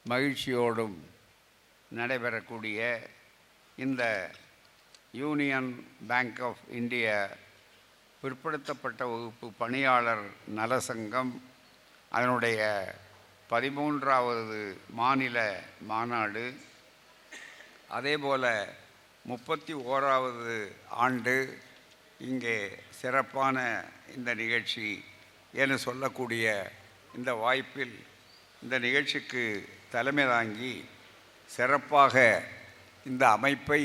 மகிழ்ச்சியோடும் நடைபெறக்கூடிய இந்த யூனியன் பேங்க் ஆஃப் இந்தியா பிற்படுத்தப்பட்ட வகுப்பு பணியாளர் நலசங்கம் அதனுடைய 13வது மாநில மாநாடு, அதேபோல் 31வது ஆண்டு இங்கே சிறப்பான இந்த நிகழ்ச்சி என சொல்லக்கூடிய இந்த வாய்ப்பில் இந்த நிகழ்ச்சிக்கு தலைமை தாங்கி சிறப்பாக இந்த அமைப்பை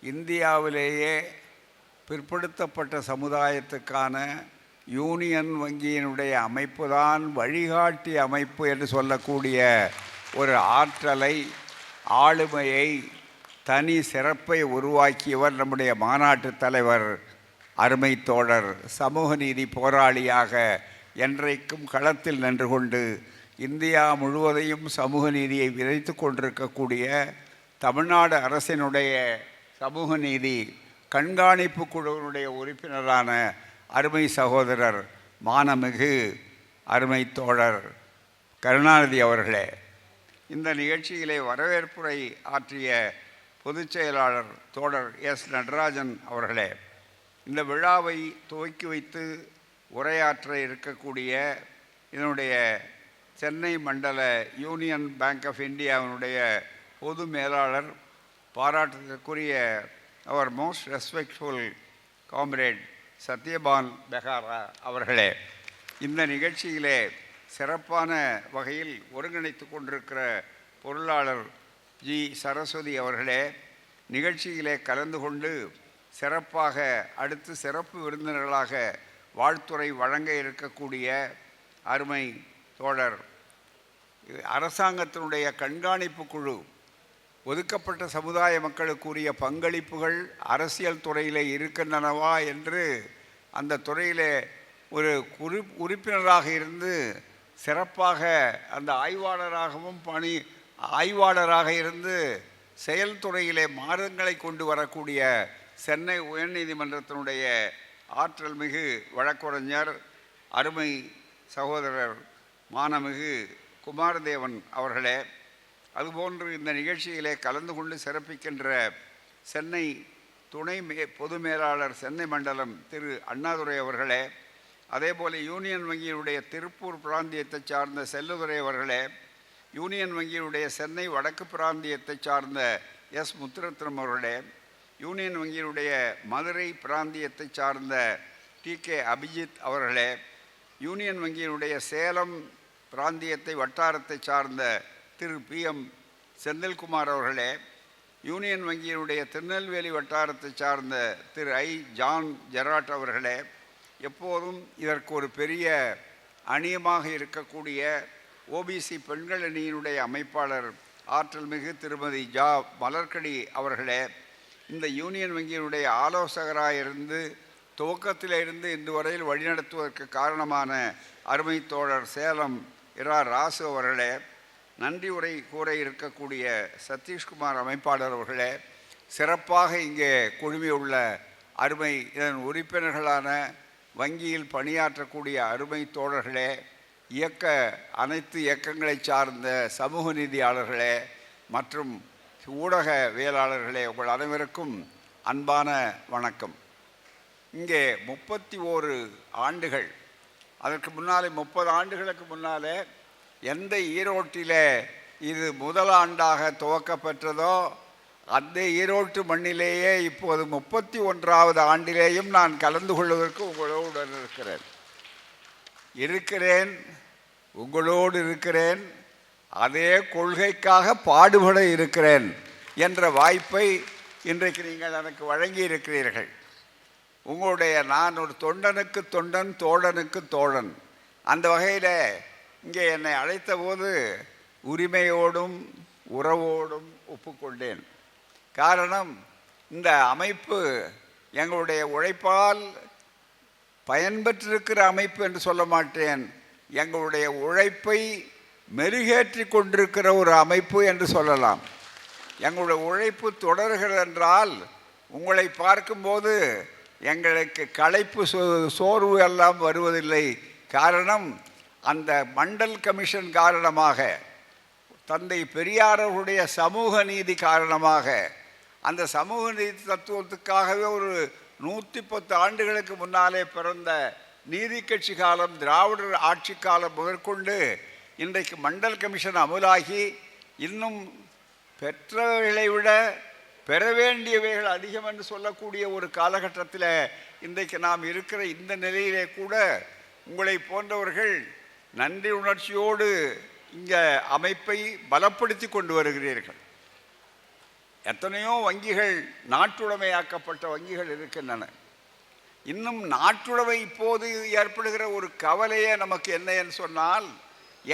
இந்தியாவிலேயே பிற்படுத்தப்பட்ட சமுதாயத்துக்கான யூனியன் வங்கியினுடைய அமைப்பு தான் வழிகாட்டி அமைப்பு என்று சொல்லக்கூடிய ஒரு ஆற்றலை, ஆளுமையை, தனி சிறப்பை உருவாக்கியவர் நம்முடைய மாநாட்டு தலைவர், அருமை தோழர், சமூக நீதி போராளியாக என்றைக்கும் களத்தில் நின்று கொண்டு இந்தியா முழுவதையும் சமூக நீதியை விதைத்து கொண்டிருக்கக்கூடிய தமிழ்நாடு அரசினுடைய சமூக நீதி கண்காணிப்பு குழுவினுடைய உறுப்பினரான அருமை சகோதரர் மானமிகு அருமை தோழர் கருணாநிதி அவர்களே, இந்த நிகழ்ச்சியிலே வரவேற்புரை ஆற்றிய பொதுச் செயலாளர் தோழர் எஸ் நடராஜன் அவர்களே, இந்த விழாவை துவக்கி வைத்து உரையாற்ற இருக்கக்கூடிய இதனுடைய சென்னை மண்டல யூனியன் பேங்க் ஆஃப் இந்தியாவினுடைய பொது மேலாளர், பாராட்டுக்குரிய அவர் மோஸ்ட் ரெஸ்பெக்ட்ஃபுல் காம்ரேட் சத்யபான் பெகாரா அவர்களே, இந்த நிகழ்ச்சியிலே சிறப்பான வகையில் ஒருங்கிணைத்து கொண்டிருக்கிற பொருளாளர் ஜி சரஸ்வதி அவர்களே, நிகழ்ச்சியிலே கலந்து கொண்டு சிறப்பாக அடுத்து சிறப்பு விருந்தினர்களாக வாழ்த்துரை வழங்க இருக்கக்கூடிய அருமை தோழர், அரசாங்கத்தினுடைய கண்காணிப்பு குழு ஒதுக்கப்பட்ட சமுதாய மக்களுக்குரிய பங்களிப்புகள் அரசியல் துறையில் இருக்கின்றனவா என்று அந்த துறையில் ஒரு உறுப்பினராக இருந்து சிறப்பாக அந்த ஆய்வாளராக இருந்து செயல்துறையிலே மாற்றங்களை கொண்டு வரக்கூடிய சென்னை உயர்நீதிமன்றத்தினுடைய ஆற்றல் மிகு வழக்குரைஞர் அருமை சகோதரர் மானமிகு குமாரதேவன் அவர்களே, அதுபோன்று இந்த நிகழ்ச்சியிலே கலந்து கொண்டு சிறப்பிக்கின்ற சென்னை துணை பொது மேலாளர் சென்னை மண்டலம் திரு அண்ணாதுரை அவர்களே, அதேபோல் யூனியன் வங்கியினுடைய திருப்பூர் பிராந்தியத்தை சார்ந்த செல்லுதுரை அவர்களே, யூனியன் வங்கியினுடைய சென்னை வடக்கு பிராந்தியத்தை சார்ந்த எஸ் முத்துரத்னம் அவர்களே, யூனியன் வங்கியினுடைய மதுரை பிராந்தியத்தை சார்ந்த டி.கே. அபிஜித் அவர்களே, யூனியன் வங்கியினுடைய சேலம் பிராந்தியத்தை வட்டாரத்தை சார்ந்த திரு பி.எம். செந்தில்குமார் அவர்களே, யூனியன் வங்கியினுடைய திருநெல்வேலி வட்டாரத்தை சார்ந்த திரு ஐ. ஜான் ஜெராட் அவர்களே, எப்போதும் இதற்கு ஒரு பெரிய அணியமாக இருக்கக்கூடிய ஓபிசி பெண்கள் அணியினுடைய அமைப்பாளர் ஆற்றல் மிகு திருமதி ஜா மலர்கடி அவர்களே, இந்த யூனியன் வங்கியினுடைய ஆலோசகராக இருந்து துவக்கத்திலிருந்து இன்று வரையில் வழிநடத்துவதற்கு காரணமான அருமை தோழர் சேலம் இரா ராசு அவர்களே, நன்றி உரை கூற இருக்கக்கூடிய சதீஷ்குமார் அமைப்பாளர் அவர்களே, சிறப்பாக இங்கே குழுமியுள்ள அருமை இதன் உறுப்பினர்களான வங்கியில் பணியாற்றக்கூடிய அருமை தோழர்களே, அனைத்து இயக்கங்களை சார்ந்த சமூக நீதியாளர்களே மற்றும் ஊடகவியலாளர்களே, உங்கள் அனைவருக்கும் அன்பான வணக்கம். இங்கே 31 ஆண்டுகள், அதற்கு முன்னாலே 30 ஆண்டுகளுக்கு முன்னாலே எந்த ஈரோட்டிலே இது முதல் ஆண்டாக துவக்கப்பெற்றதோ அந்த ஈரோட்டு மண்ணிலேயே இப்போது 31வது ஆண்டிலேயும் நான் கலந்து கொள்வதற்கு உங்களோடு இருக்கிறேன். அதே கொள்கைக்காக பாடுபட இருக்கிறேன் என்ற வாய்ப்பை இன்றைக்கு நீங்கள் எனக்கு வழங்கி இருக்கிறீர்கள். உங்களுடைய நான் ஒரு தொண்டனுக்கு தொண்டன், தோழனுக்கு தோழன். அந்த வகையில் இங்கே என்னை அழைத்த போது உரிமையோடும் உறவோடும் ஒப்புக்கொண்டேன். காரணம், இந்த அமைப்பு எங்களுடைய உழைப்பால் பயன்பெற்றிருக்கிற அமைப்பு என்று சொல்ல மாட்டேன், எங்களுடைய உழைப்பை மெருகேற்றி கொண்டிருக்கிற ஒரு அமைப்பு என்று சொல்லலாம். எங்களுடைய உழைப்பு தொடர்கிறது என்றால் உங்களை பார்க்கும்போது எங்களுக்கு களைப்பு சோர்வு எல்லாம் வருவதில்லை. காரணம், அந்த மண்டல் கமிஷன் காரணமாக தந்தை பெரியாரவருடைய சமூக நீதி காரணமாக, அந்த சமூக நீதி தத்துவத்துக்காகவே ஒரு 110 ஆண்டுகளுக்கு முன்னாலே பிறந்த நீதி கட்சி காலம், திராவிடர் ஆட்சி காலம் முதற்கொண்டு இன்றைக்கு மண்டல் கமிஷன் அமுலாகி இன்னும் பெற்றவைகளை விட பெற வேண்டியவைகள் அதிகம் என்று சொல்லக்கூடிய ஒரு காலகட்டத்தில் இன்றைக்கு நாம் இருக்கிற இந்த நிலையிலே கூட உங்களை போன்றவர்கள் நன்றி உணர்ச்சியோடு இங்கே அமைப்பை பலப்படுத்தி கொண்டு வருகிறீர்கள். எத்தனையோ வங்கிகள் நாட்டுடைமையாக்கப்பட்ட வங்கிகள் இருக்கின்றன. இன்னும் நாட்டுடைமை இப்போது ஏற்படுகிற ஒரு கவலையே நமக்கு என்ன என்று சொன்னால்,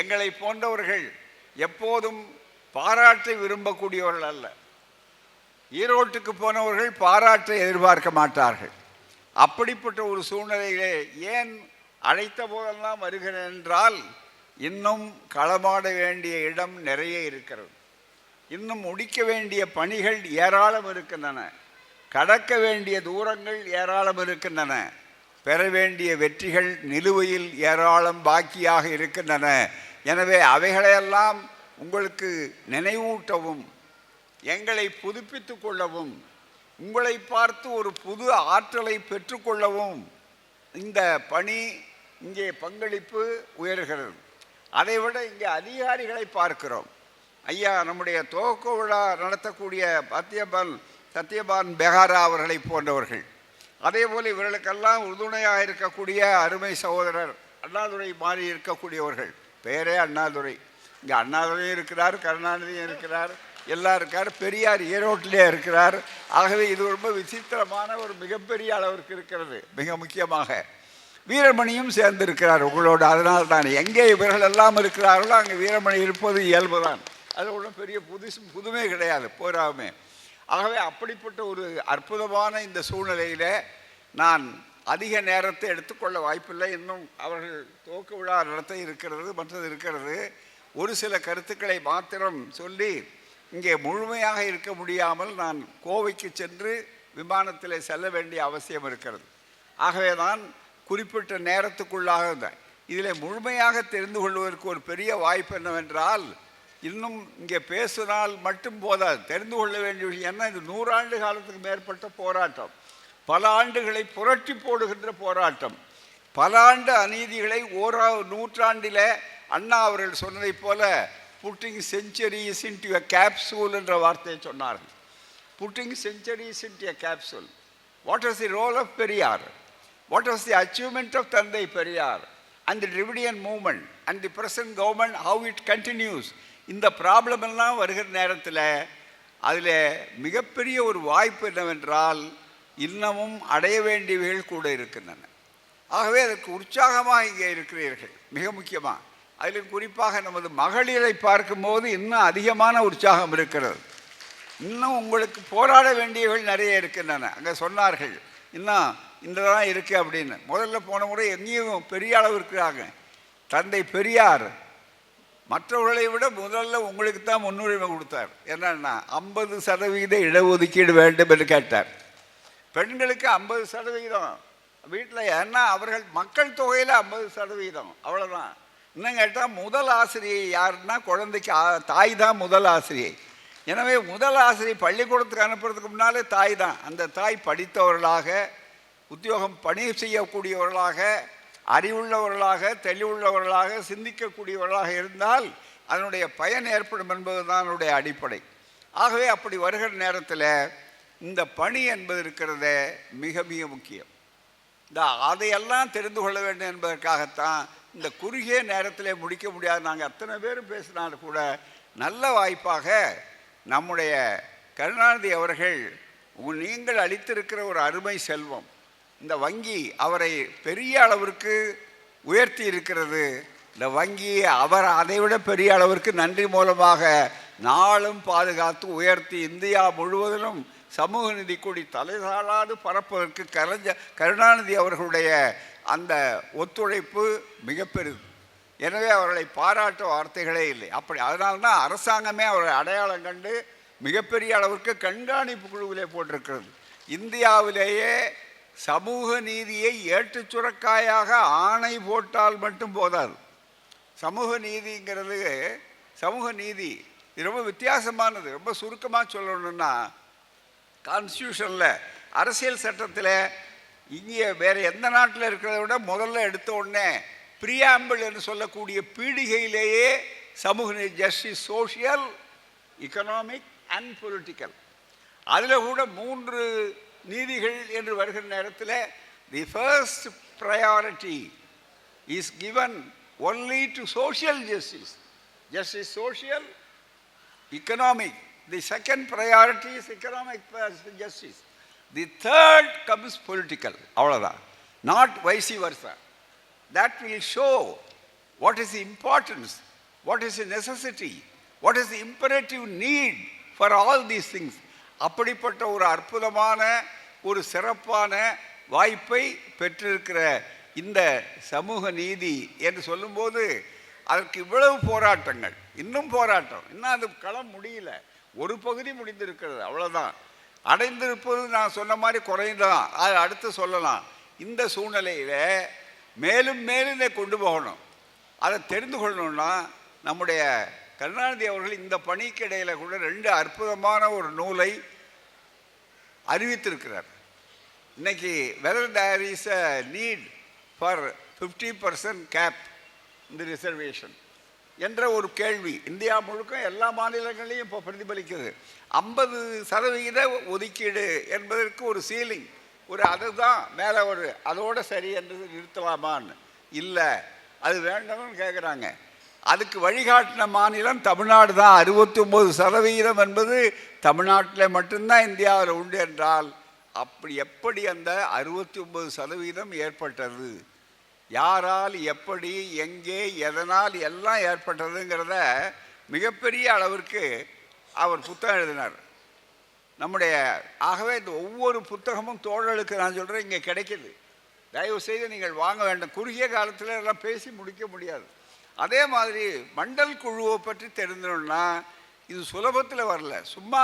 எங்களை போன்றவர்கள் எப்போதும் பாராட்டை விரும்பக்கூடியவர்கள் அல்ல. ஈரோட்டுக்கு போனவர்கள் பாராட்டை எதிர்பார்க்க மாட்டார்கள். அப்படிப்பட்ட ஒரு சூழ்நிலையிலே ஏன் அழைத்த போதெல்லாம் வருகிறேன் என்றால், இன்னும் களமாட வேண்டிய இடம் நிறைய இருக்கிறது. இன்னும் முடிக்க வேண்டிய பணிகள் ஏராளம் இருக்கின்றன. கடக்க வேண்டிய தூரங்கள் ஏராளம் இருக்கின்றன. பெற வேண்டிய வெற்றிகள் நிலுவையில் ஏராளம் பாக்கியாக இருக்கின்றன. எனவே அவைகளையெல்லாம் உங்களுக்கு நினைவூட்டவும், எங்களை புதுப்பித்து கொள்ளவும், உங்களை பார்த்து ஒரு புது ஆற்றலை பெற்றுக்கொள்ளவும் இந்த பணி, இங்கே பங்களிப்பு உயர்கிறது. அதைவிட இங்கே அதிகாரிகளை பார்க்கிறோம். ஐயா, நம்முடைய துவக்க விழா நடத்தக்கூடிய சத்யபான் பெஹாரா அவர்களை போன்றவர்கள், அதே போல் இவர்களுக்கெல்லாம் உறுதுணையாக இருக்கக்கூடிய அருமை சகோதரர் அண்ணாதுரை மாறி இருக்கக்கூடியவர்கள். பெயரே அண்ணாதுரை. இங்கே அண்ணாதுரையும் இருக்கிறார், கருணாநிதியும் இருக்கிறார், எல்லாம் இருக்கார். பெரியார் ஈரோட்டிலே இருக்கிறார். ஆகவே இது ரொம்ப விசித்திரமான ஒரு மிகப்பெரிய அளவிற்கு இருக்கிறது. மிக முக்கியமாக வீரமணியும் சேர்ந்திருக்கிறார் உங்களோடு. அதனால் தான் எங்கே இவர்கள் எல்லாம் இருக்கிறார்களோ அங்கே வீரமணி இருப்பது இயல்பு தான். அது ஒன்றும் பெரிய புதுமை கிடையாது, போராமே. ஆகவே அப்படிப்பட்ட ஒரு அற்புதமான இந்த சூழ்நிலையில் நான் அதிக நேரத்தை எடுத்துக்கொள்ள வாய்ப்பில்லை. இன்னும் அவர்கள் துவக்க விழா நடத்த இருக்கிறது, மற்றது இருக்கிறது. ஒரு சில கருத்துக்களை மாத்திரம் சொல்லி இங்கே முழுமையாக இருக்க முடியாமல் நான் கோவைக்கு சென்று விமானத்தில் செல்ல வேண்டிய அவசியம் இருக்கிறது. ஆகவே தான் குறிப்பிட்ட நேரத்துக்குள்ளாக இதில் முழுமையாக தெரிந்து கொள்வதற்கு ஒரு பெரிய வாய்ப்பு என்னவென்றால், இன்னும் இங்கே பேசினால் மட்டும் போதாது, தெரிந்து கொள்ள வேண்டிய விஷயம் என்ன, இது 100 ஆண்டு காலத்துக்கு மேற்பட்ட போராட்டம், பல ஆண்டுகளை புரட்டி போடுகின்ற போராட்டம், பல ஆண்டு அநீதிகளை நூற்றாண்டில் அண்ணா அவர்கள் சொன்னதை போல putting centuries into a capsule என்ற வார்த்தையை சொன்னார்கள். Putting centuries into a capsule. What was the role of Periyar? What was the achievement of Thanthai Periyar and the Dravidian movement and the present government, how it continues? இந்த problem எல்லாம் வருகிற நேரத்தில் அதில் மிகப்பெரிய ஒரு வாய்ப்பு என்னவென்றால், இன்னமும் அடைய வேண்டியவைகள் கூட இருக்கின்றன. ஆகவே அதற்கு உற்சாகமாக இங்கே இருக்கிறீர்கள். மிக முக்கியமாக அதிலும் குறிப்பாக நமது மகளிரை பார்க்கும்போது இன்னும் அதிகமான உற்சாகம் இருக்கிறது. இன்னும் உங்களுக்கு போராட வேண்டியவர்கள் நிறைய இருக்கின்றன. அங்கே சொன்னார்கள் இன்னும் இந்ததான் இருக்குது அப்படின்னு. முதல்ல போன முறை எங்கேயும் பெரிய அளவு இருக்கிறாங்க. தந்தை பெரியார் மற்றவர்களை விட முதல்ல உங்களுக்கு தான் முன்னுரிமை கொடுத்தார். என்னன்னா 50% இடஒதுக்கீடு வேண்டும் என்று கேட்டார். பெண்களுக்கு 50% வீட்டில், ஏன்னா அவர்கள் மக்கள் தொகையில் 50%, அவ்வளோதான். இன்னும் கேட்டால் முதல் ஆசிரியை யாருன்னா குழந்தைக்கு தாய் தான் முதல் ஆசிரியை. எனவே முதல் ஆசிரியை பள்ளிக்கூடத்துக்கு அனுப்புறதுக்கு முன்னாலே தாய் தான். அந்த தாய் படித்தவர்களாக, உத்தியோகம் பணி செய்யக்கூடியவர்களாக, அறிவுள்ளவர்களாக, தெளிவுள்ளவர்களாக, சிந்திக்கக்கூடியவர்களாக இருந்தால் அதனுடைய பயன் ஏற்படும் என்பது தான் அதனுடைய அடிப்படை. ஆகவே அப்படி வருகிற நேரத்தில் இந்த பணி என்பது இருக்கிறத மிக மிக முக்கியம். அதையெல்லாம் தெரிந்து கொள்ள வேண்டும் என்பதற்காகத்தான் இந்த குறுகிய நேரத்திலே முடிக்க முடியாது. நாங்கள் அத்தனை பேரும் பேசினாலும் கூட நல்ல வாய்ப்பாக நம்முடைய கருணாநிதி அவர்கள் நீங்கள் அளித்திருக்கிற ஒரு அருமை செல்வம், இந்த வங்கி அவரை பெரிய அளவிற்கு உயர்த்தி இருக்கிறது. இந்த வங்கி அவர் அதைவிட பெரிய அளவிற்கு நன்றி மூலமாக நாளும் பாதுகாத்து உயர்த்தி இந்தியா முழுவதிலும் சமூக நீதி கொடி தலைதாளாது பரப்பதற்கு கருணாநிதி அவர்களுடைய அந்த ஒத்துழைப்பு மிக பெரிது. எனவே அவர்களை பாராட்ட வார்த்தைகளே இல்லை. அப்படி அதனால்தான் அரசாங்கமே அவரை அடையாளம் கண்டு மிகப்பெரிய அளவிற்கு கண்காணிப்பு குழுவிலே போட்டிருக்கிறது. இந்தியாவிலேயே சமூக நீதியை ஏட்டுச் சுரக்காயாக ஆணை போட்டால் மட்டும் போதாது. சமூக நீதிங்கிறது சமூக நீதி இது ரொம்ப வித்தியாசமானது. ரொம்ப சுருக்கமாக சொல்லணும்னா, கான்ஸ்டியூஷனில் அரசியல் சட்டத்தில் இங்கே வேறு எந்த நாட்டில் இருக்கிறத விட முதல்ல எடுத்த உடனே ப்ரீஆம்பிள் என்று சொல்லக்கூடிய பீடிகையிலேயே சமூக நீதி, justice, social, economic and political, அதில் கூட 3 நீதிகள் என்று வருகிற நேரத்தில் the first priority is given only to social justice. Justice social, economic. The second priority is economic justice. The third comes political. அவ்வளோதான். Not vice versa. That will show what is the importance, what is the necessity, what is the imperative need for all these things. அப்படிப்பட்ட ஒரு அற்புதமான ஒரு சிறப்பான வாய்ப்பை பெற்றிருக்கிற இந்த சமூக நீதி என்று சொல்லும்போது அதற்கு இவ்வளவு போராட்டங்கள், இன்னும் போராட்டம், இன்னும் அது களம் முடியல. ஒரு பகுதி முடிந்திருக்கிறது, அவ்வளோதான். அடைந்திருப்பது நான் சொன்ன மாதிரி குறைந்தான், அது அடுத்து சொல்லலாம். இந்த சூழ்நிலையில் மேலும் மேலும் இதை கொண்டு போகணும். அதை தெரிந்து கொள்ளணும்னா நம்முடைய கருணாநிதி அவர்கள் இந்த பணிக்கு இடையில் கூட 2 அற்புதமான ஒரு நூலை அறிவித்திருக்கிறார். இன்னைக்கு whether there is a need for 50% cap இந்த ரிசர்வேஷன் என்ற ஒரு கேள்வி இந்தியா முழுக்க எல்லா மாநிலங்களையும் இப்போ பிரதிபலிக்குது. 50% ஒதுக்கீடு என்பதற்கு ஒரு சீலிங், ஒரு அதுதான் மேலே ஒரு அதோட சரி என்று நிறுத்தலாமான்னு இல்லை, அது வேண்டாம்னு கேட்குறாங்க. அதுக்கு வழிகாட்டின மாநிலம் தமிழ்நாடு தான். 69% என்பது தமிழ்நாட்டில் மட்டும்தான் இந்தியாவில் உண்டு என்றால் அப்படி எப்படி அந்த 69% ஏற்பட்டது, யாரால், எப்படி, எங்கே, எதனால் எல்லாம் ஏற்பட்டதுங்கிறத மிகப்பெரிய அளவிற்கு அவர் புத்தகம் எழுதினார். நம்முடைய ஆகவே இந்த ஒவ்வொரு புத்தகமும் தோழலுக்கு நான் சொல்கிறேன் இங்கே கிடைக்கிது. தயவு செய்து நீங்கள் வாங்க வேண்டும். குறுகிய காலத்தில் எல்லாம் பேசி முடிக்க முடியாது. அதே மாதிரி மண்டல் குழுவை பற்றி தெரிஞ்சோம்னா இது சுலபத்தில் வரல, சும்மா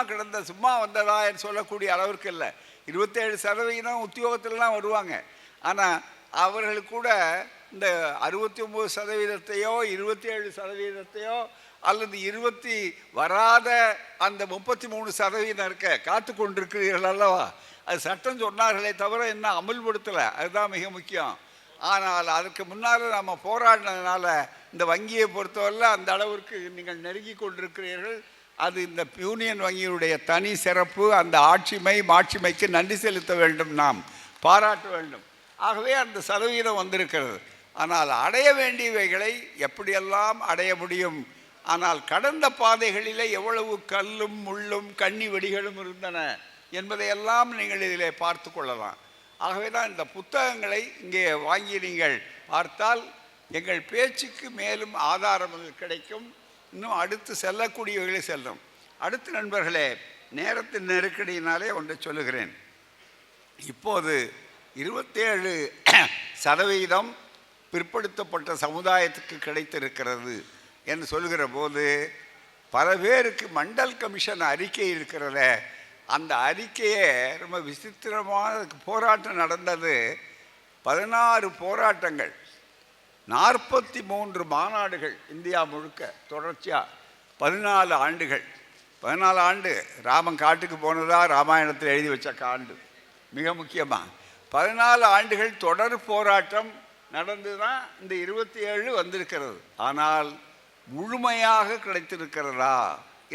வந்ததா என்று சொல்லக்கூடிய அளவிற்கு இல்லை. 27% உத்தியோகத்திலலாம் வருவாங்க. ஆனால் அவர்களுக்கு கூட இந்த 69%, 27% அல்லது 20 வராத அந்த 33% இருக்க காத்து கொண்டிருக்கிறீர்கள் அல்லவா, அது சட்டம் சொன்னார்களே தவிர என்ன அமல்படுத்தலை, அதுதான் மிக முக்கியம். ஆனால் அதற்கு முன்னால் நம்ம போராடினதுனால இந்த வங்கியை பொறுத்தவரை அந்த அளவிற்கு நீங்கள் நெருங்கி கொண்டிருக்கிறீர்கள். அது இந்த யூனியன் வங்கியுடைய தனி சிறப்பு. அந்த மாட்சிமைக்கு நன்றி செலுத்த வேண்டும், நாம் பாராட்ட வேண்டும். ஆகவே அந்த சதவீதம் வந்திருக்கிறது. ஆனால் அடைய வேண்டியவைகளை எப்படியெல்லாம் அடைய முடியும்? ஆனால் கடந்த பாதைகளிலே எவ்வளவு கல்லும் முள்ளும் கண்ணி வெடிகளும் இருந்தன என்பதையெல்லாம் நீங்கள் இதிலே பார்த்து கொள்ளலாம். ஆகவே தான் இந்த புத்தகங்களை இங்கே வாங்கி நீங்கள் பார்த்தால் எங்கள் பேச்சுக்கு மேலும் ஆதாரங்கள் கிடைக்கும். இன்னும் அடுத்து செல்லக்கூடியவர்களே செல்லும். அடுத்து நண்பர்களே, நேரத்தின் நெருக்கடியினாலே ஒன்றை சொல்லுகிறேன். இப்போது 27% பிற்படுத்தப்பட்ட சமுதாயத்துக்கு கிடைத்திருக்கிறது என்று சொல்கிற போது பல பேருக்கு மண்டல் கமிஷன் அறிக்கை இருக்கிறத, அந்த அறிக்கையே ரொம்ப விசித்திரமான போராட்டம் நடந்தது. 16 போராட்டங்கள், 43 மாநாடுகள் இந்தியா முழுக்க தொடர்ச்சியாக 14 ஆண்டுகள். 14 ஆண்டு ராமன் காட்டுக்கு போனதா ராமாயணத்தில் எழுதி வச்ச ஆண்டு மிக முக்கியமாக. 14 ஆண்டுகள் தொடர் போராட்டம் நடந்து தான் இந்த 27 வந்திருக்கிறது. ஆனால் முழுமையாக கிடைத்திருக்கிறதா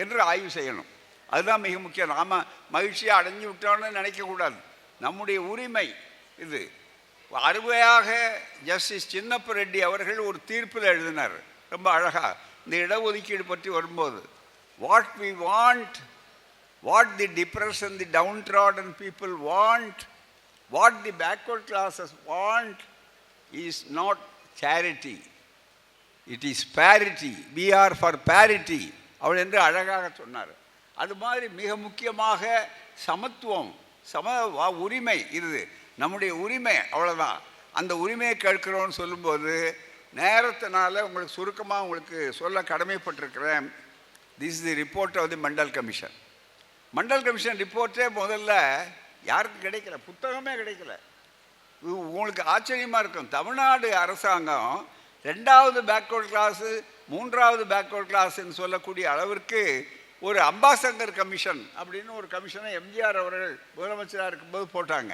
என்று ஆய்வு செய்யணும். அதுதான் மிக முக்கியம். நாம் மகிழ்ச்சியாக அடைஞ்சு விட்டோன்னு நினைக்கக்கூடாது. நம்முடைய உரிமை இது. அருமையாக ஜஸ்டிஸ் சின்னப்ப ரெட்டி அவர்கள் ஒரு தீர்ப்பில் எழுதினார் ரொம்ப அழகாக. இந்த இடஒதுக்கீடு பற்றி வரும்போது, what we want, what the depressed and the downtrodden people want, what the backward classes want is not charity, it is parity. We are for parity அவள் என்று அழகாக சொன்னார். அது மாதிரி மிக முக்கியமாக சமத்துவம், உரிமை, இது நம்முடைய உரிமை, அவ்வளோதான். அந்த உரிமையை கேட்கிறோன்னு சொல்லும்போது நேரத்தினால உங்களுக்கு சுருக்கமாக உங்களுக்கு சொல்ல கடமைப்பட்டிருக்கிறேன். This is the report of the Mandal commission. Mandal commission ரிப்போர்ட்டே முதல்ல யாருக்கும் கிடைக்கல, புத்தகமே கிடைக்கல. உங்களுக்கு ஆச்சரியமாக இருக்கும். தமிழ்நாடு அரசாங்கம் 2வது பேக்வர்ட் கிளாஸு மூன்றாவது பேக்வர்ட் கிளாஸ்ன்னு சொல்லக்கூடிய அளவிற்கு ஒரு அம்பாசங்கர் கமிஷன் அப்படின்னு ஒரு கமிஷனை எம்ஜிஆர் அவர்கள் முதலமைச்சராக இருக்கும்போது போட்டாங்க.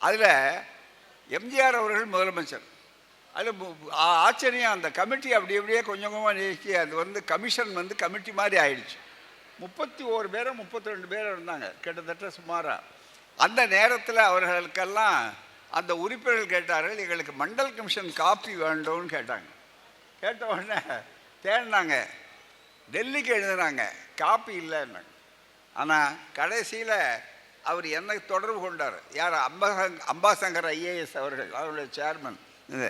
அதில் எம்ஜிஆர் அவர்கள் முதலமைச்சர். அதில் ஆச்சரியம், அந்த கமிட்டி அப்படி அப்படியே கொஞ்சம் கொஞ்சமாக நீக்கி அது கமிஷன் கமிட்டி மாதிரி ஆயிடுச்சு. 31 பேரோ 32 பேர் இருந்தாங்க கிட்டத்தட்ட சுமாராக. அந்த நேரத்தில் அவர்களுக்கெல்லாம் அந்த உறுப்பினர்கள் கேட்டார்கள், எங்களுக்கு மண்டல் கமிஷன் காப்பி வேண்டும்னு கேட்டாங்க. கேட்ட உடனே தேடினாங்க, டெல்லிக்கு எழுதுனாங்க, காப்பி இல்லைன்னாங்க. ஆனால் கடைசியில் அவர் என்னை தொடர்பு கொண்டார். யார்? அம்பாசங்கர் ஐஏஎஸ் அவர்கள், அவருடைய சேர்மன். இது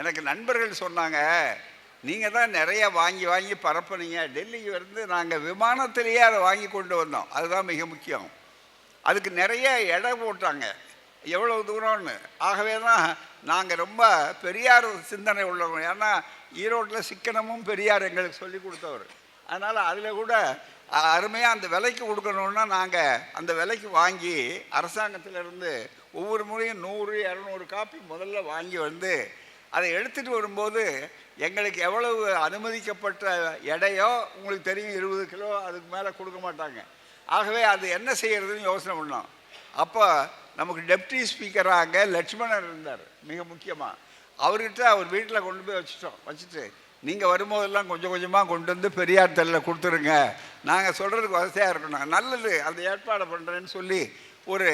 எனக்கு நண்பர்கள் சொன்னாங்க, நீங்கள் தான் நிறைய வாங்கி வாங்கி பரப்புனீங்க, டெல்லிக்கு நாங்கள் விமானத்திலேயே அதை வாங்கி கொண்டு வந்தோம், அதுதான் மிக முக்கியம். அதுக்கு நிறைய எடை போட்டாங்க, எவ்வளவு தூரம்னு. ஆகவே தான் நாங்கள் ரொம்ப பெரியார் சிந்தனை உள்ளவங்க. ஏன்னா ஈரோட்டில் சிக்கனமும் பெரியார் எங்களுக்கு சொல்லி கொடுத்தவர். அதனால் அதில் கூட அருமையாக அந்த விலைக்கு கொடுக்கணுன்னா நாங்கள் அந்த விலைக்கு வாங்கி அரசாங்கத்திலேருந்து ஒவ்வொரு முறையும் 100-200 காப்பி முதல்ல வாங்கி அதை எடுத்துகிட்டு வரும்போது எங்களுக்கு எவ்வளவு அனுமதிக்கப்பட்ட எடையோ உங்களுக்கு தெரியும், 20 கிலோ அதுக்கு மேலே கொடுக்க மாட்டாங்க. ஆகவே அது என்ன செய்கிறதுன்னு யோசனை பண்ணோம். அப்போ நமக்கு டெப்டி ஸ்பீக்கராக அங்கே லட்சுமணன் இருந்தார். மிக முக்கியமாக அவர்கிட்ட அவர் வீட்டில் கொண்டு போய் வச்சுட்டு நீங்கள் வரும்போதெல்லாம் கொஞ்சம் கொஞ்சமாக கொண்டு பெரியார் தெல்லில் கொடுத்துருங்க, நாங்கள் சொல்கிறதுக்கு வசதியாக இருக்கணும். நல்லது, அந்த ஏற்பாடை பண்ணுறேன்னு சொல்லி ஒரு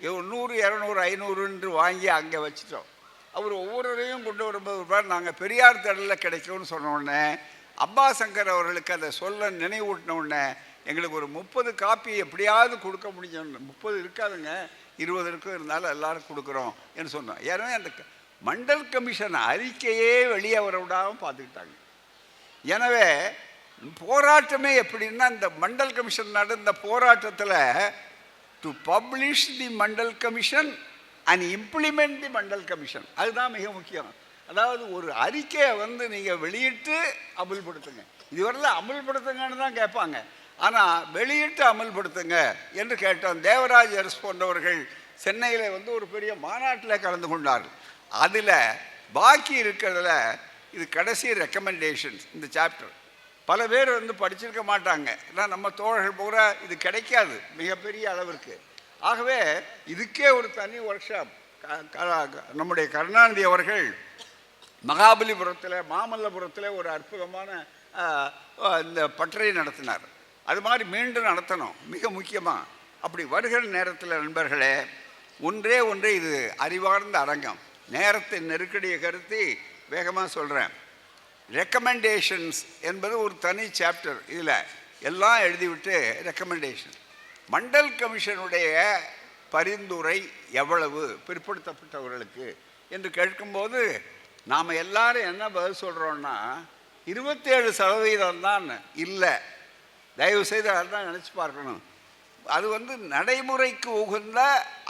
100, 200, 500 வாங்கி அங்கே வச்சுட்டோம். அவர் ஒவ்வொருவரையும் கொண்டு வரும்போது நாங்கள் பெரியார் திடலில் கிடைக்கும்னு சொன்னோடனே அம்பாசங்கர் அவர்களுக்கு அதை சொல்ல நினைவூட்டினோடனே எங்களுக்கு ஒரு 30 காப்பி எப்படியாவது கொடுக்க முடியும். 30 இருக்காதுங்க, 20 இருக்கும், இருந்தாலும் எல்லோரும் கொடுக்குறோம் என்று சொன்னோம். ஏன்னா அந்த மண்டல் கமிஷன் அறிக்கையே வெளியே வர விடாமல் பார்த்துக்கிட்டாங்க. எனவே போராட்டமே எப்படின்னா, இந்த மண்டல் கமிஷன் நடந்த போராட்டத்தில் to publish the Mandal commission and implement the Mandal commission, அதுதான் மிக முக்கியம். அதாவது ஒரு அறிக்கையை நீங்கள் வெளியிட்டு அமல்படுத்துங்க. இதுவரையில் அமல்படுத்துங்கன்னு தான் கேட்பாங்க, ஆனால் வெளியிட்டு அமல்படுத்துங்க என்று கேட்டோம். தேவராஜ் அரசு போன்றவர்கள் சென்னையில் ஒரு பெரிய மாநாட்டில் கலந்து கொண்டார்கள். அதில் பாக்கி இருக்கிறதுல இது கடைசி ரெக்கமெண்டேஷன்ஸ். இந்த சாப்டர் பல பேர் படிச்சிருக்க மாட்டாங்க, ஏன்னா நம்ம தோழர்கள் பூரா இது கிடைக்காது மிகப்பெரிய அளவிற்கு. ஆகவே இதுக்கே ஒரு தனி ஒர்க் ஷாப் நம்முடைய கருணாநிதி அவர்கள் மகாபலிபுரத்தில், மாமல்லபுரத்தில் ஒரு அற்புதமான இந்த பட்டறை நடத்தினார். அது மாதிரி மீண்டும் நடத்தணும் மிக முக்கியமாக. அப்படி வருகிற நேரத்தில் நண்பர்களே, ஒன்றே இது அறிவார்ந்த அரங்கம். நேரத்தின் நெருக்கடியை கருத்தி வேகமாக சொல்கிறேன். ரெக்கமெண்டேஷன்ஸ் என்பது ஒரு தனி சாப்டர். இதில் எல்லாம் எழுதிவிட்டு ரெக்கமெண்டேஷன். மண்டல் கமிஷனுடைய பரிந்துரை எவ்வளவு பிற்படுத்தப்பட்டவர்களுக்கு என்று கேட்கும்போது நாம் எல்லாரும் என்ன பதில் சொல்கிறோன்னா 27% தான். இல்லை, தயவுசெய்து அதான் நினச்சி பார்க்கணும். அது நடைமுறைக்கு உகந்த